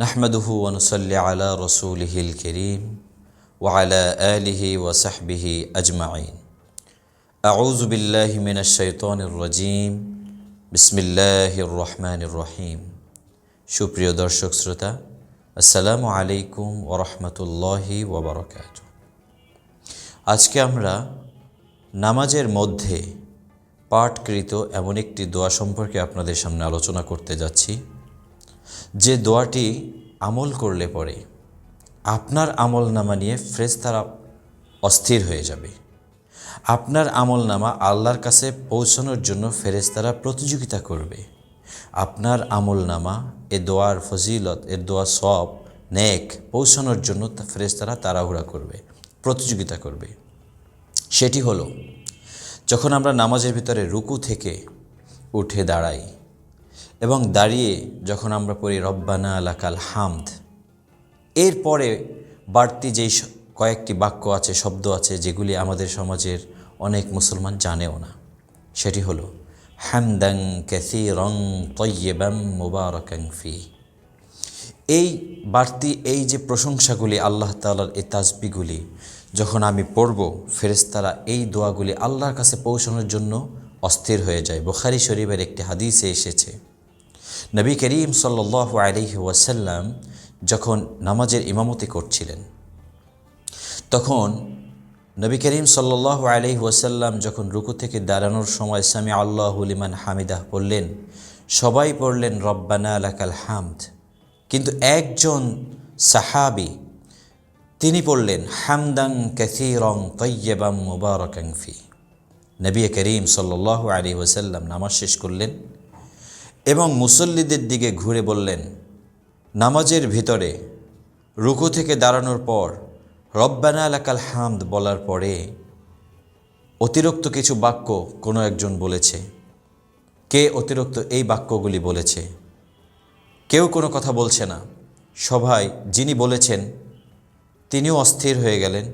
نحمده ونصلي على رسوله الكريم وعلى آله وصحبه أجمعين أعوذ بالله من الشيطان الرجيم بسم الله الرحمن الرحيم সুপ্রিয় দর্শক শ্রোতা আসসালামু আলাইকুম ওয়া রাহমাতুল্লাহি ওয়া বারাকাতুহু। আজকে আমরা নামাজের মধ্যে পাঠকৃত এমন একটি দোয়া সম্পর্কে আপনাদের সামনে আলোচনা করতে যাচ্ছি, যে দোয়াটি আমল করলে পরে আপনার আমলনামা নিয়ে ফেরেশতারা অস্থির হয়ে যাবে। আপনার আমলনামা আল্লাহর কাছে পৌঁছানোর জন্য ফেরেশতারা প্রতিযোগিতা করবে। আপনার আমলনামা এ দোয়ার ফজিলত, এর দোয়া সওয়াব, নেক পৌঁছানোর জন্য ফেরেশতারা তাড়াহুড়া করবে, প্রতিযোগিতা করবে। সেটি হলো, যখন আমরা নামাজের ভিতরে রুকু থেকে উঠে দাঁড়াই এবং দাঁড়িয়ে যখন আমরা পড়ি রব্বানা লাকাল হামদ, এরপরে বাড়তি যেই কয়েকটি বাক্য আছে, শব্দ আছে, যেগুলি আমাদের সমাজের অনেক মুসলমান জানেও না। সেটি হলো হামদান কাসীরান তাইয়্যিবান মুবারাকান ফি। এই বাড়তি এই যে প্রশংসাগুলি, আল্লাহ তাআলার এই তাসবিহগুলি যখন আমি পড়ব, ফেরেশতারা এই দোয়াগুলি আল্লাহর কাছে পৌঁছানোর জন্য অস্থির হয়ে যায়। বুখারী শরীফের একটি হাদিসে এসেছে, নবী করিম সাল্লাল্লাহু আলাইহি ওয়াসাল্লাম যখন নামাজের ইমামতি করছিলেন, তখন নবী করিম সাল্লাল্লাহু আলাইহি ওয়াসাল্লাম যখন রুকু থেকে দাঁড়ানোর সময় সামি আল্লাহু লিমান হামিদাহ পড়লেন, সবাই পড়লেন রব্বানা লাকাল হামদ, কিন্তু একজন সাহাবী তিনি পড়লেন হামদান কাসীরান তাইয়্যিবান মুবারাকান ফি। নবী করিম সাল্লাল্লাহু আলাইহি ওয়াসাল্লাম নামাজ শেষ করলেন এবং মুসল্লিদের দিকে ঘুরে বললেন, নামাজের ভিতরে রুকু থেকে দাঁড়ানোর পর রব্বানা লাকাল হামদ বলার পরে অতিরিক্ত কিছু বাক্য কোনো একজন বলেছে। কে অতিরিক্ত এই বাক্যগুলি বলেছে? কেউ কোনো কথা বলছে না। সবাই, যিনি বলেছেন তিনিও অস্থির হয়ে গেলেন,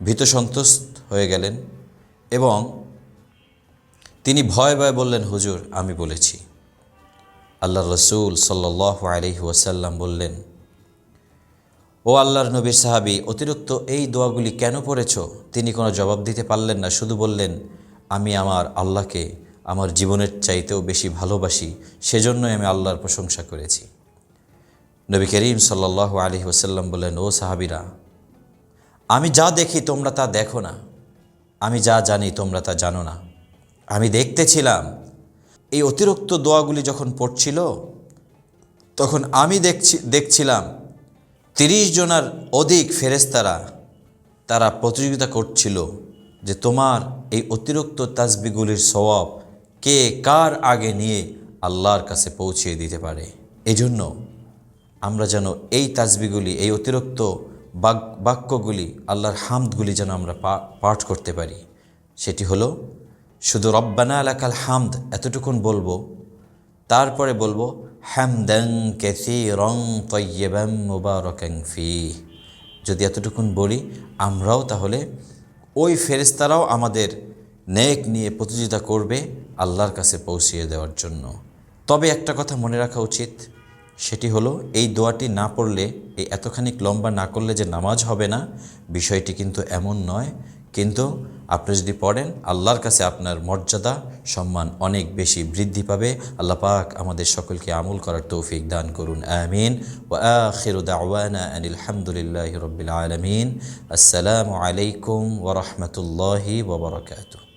ভীতসন্ত্রস্ত হয়ে গেলেন এবং তিনি ভয়ে ভয়ে বললেন, হুজুর আমি বলেছি। আল্লাহর রাসূল সাল্লাল্লাহু আলাইহি ওয়াসাল্লাম বললেন, ও আল্লাহর নবীর সাহাবী, অতিরিক্ত এই দোয়াগুলি কেন পড়েছ? তিনি কোনো জবাব দিতে পারলেন না, শুধু বললেন, আমি আমার আল্লাহকে আমার জীবনের চাইতেও বেশি ভালোবাসি, সেজন্যই আমি আল্লাহর প্রশংসা করেছি। নবী করিম সাল্লাল্লাহু আলাইহি ওয়াসাল্লাম বললেন, ও সাহাবীরা, আমি যা দেখি তোমরা তা দেখো না, আমি যা জানি তোমরা তা জানো না। আমি দেখতেছিলাম এই অতিরিক্ত দোয়াগুলি যখন পড়ছিল, তখন আমি দেখছিলাম 30 জনের অধিক ফেরেশতারা তারা প্রতিযোগিতা করছিল যে তোমার এই অতিরিক্ত তাসবিহগুলির সওয়াব কে কার আগে নিয়ে আল্লাহর কাছে পৌঁছিয়ে দিতে পারে। এজন্য আমরা যেন এই তাসবিহগুলি, এই অতিরিক্ত বাক্যগুলি, আল্লাহর হামদগুলি যেন আমরা পাঠ করতে পারি। সেটি হলো শুধু রব্বানা লাকাল হামদ এতটুকুন বলবো, তারপরে বলবো হামদান কাসীরান তাইয়্যিবান মুবারাকান ফি। যদি এতটুকুন বলি, আমরাও তাহলে ওই ফেরেশতারাও আমাদের নেক নিয়ে প্রতিযোগিতা করবে আল্লাহর কাছে পৌঁছিয়ে দেওয়ার জন্য। তবে একটা কথা মনে রাখা উচিত, সেটি হলো এই দোয়াটি না পড়লে, এই এতখানিক লম্বা না করলে যে নামাজ হবে না, বিষয়টি কিন্তু এমন নয়। কিন্তু আপনি যদি পড়েন, আল্লাহর কাছে আপনার মর্যাদা, সম্মান অনেক বেশি বৃদ্ধি পাবে। আল্লাহ পাক আমাদের সকলকে আমল করার তৌফিক দান করুন, আমিন। ওয়া আখিরু দাওয়ানা আনিল হামদুলিল্লাহি রাব্বিল আলামিন। আসসালামু আলাইকুম ওয়া রাহমাতুল্লাহি ওয়া বারাকাতুহু।